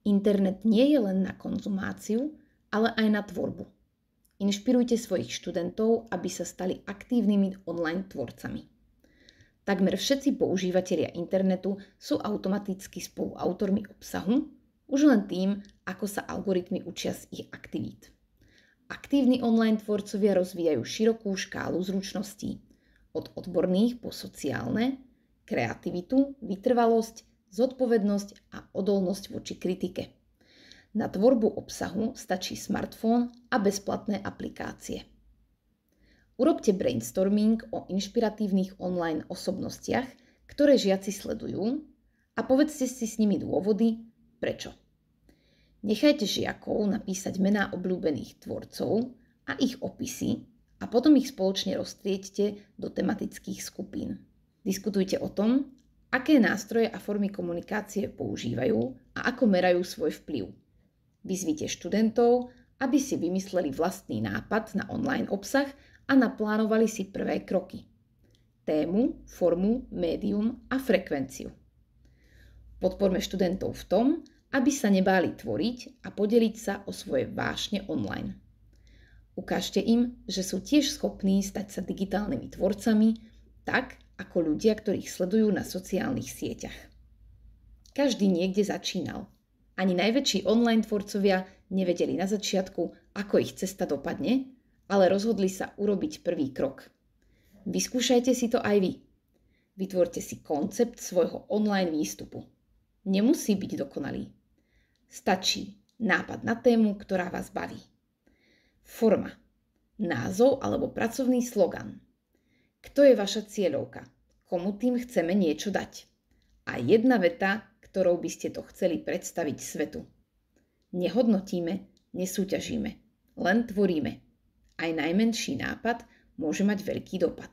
Internet nie je len na konzumáciu, ale aj na tvorbu. Inšpirujte svojich študentov, aby sa stali aktívnymi online tvorcami. Takmer všetci používatelia internetu sú automaticky spoluautormi obsahu, už len tým, ako sa algoritmy učia z ich aktivít. Aktívni online tvorcovia rozvíjajú širokú škálu zručností, od odborných po sociálne, kreativitu, vytrvalosť, zodpovednosť a odolnosť voči kritike. Na tvorbu obsahu stačí smartfón a bezplatné aplikácie. Urobte brainstorming o inšpiratívnych online osobnostiach, ktoré žiaci sledujú, a povedzte si s nimi dôvody, prečo. Nechajte žiakov napísať mená obľúbených tvorcov a ich opisy a potom ich spoločne roztrieďte do tematických skupín. Diskutujte o tom, aké nástroje a formy komunikácie používajú a ako merajú svoj vplyv. Vyzvite študentov, aby si vymysleli vlastný nápad na online obsah a naplánovali si prvé kroky. Tému, formu, médium a frekvenciu. Podporme študentov v tom, aby sa nebáli tvoriť a podeliť sa o svoje vášne online. Ukážte im, že sú tiež schopní stať sa digitálnymi tvorcami, tak ako ľudia, ktorých sledujú na sociálnych sieťach. Každý niekde začínal. Ani najväčší online tvorcovia nevedeli na začiatku, ako ich cesta dopadne, ale rozhodli sa urobiť prvý krok. Vyskúšajte si to aj vy. Vytvorte si koncept svojho online výstupu. Nemusí byť dokonalý. Stačí nápad na tému, ktorá vás baví. Forma, názov alebo pracovný slogan. Kto je vaša cieľovka? Komu tým chceme niečo dať? A jedna veta, ktorou by ste to chceli predstaviť svetu. Nehodnotíme, nesúťažíme, len tvoríme. Aj najmenší nápad môže mať veľký dopad.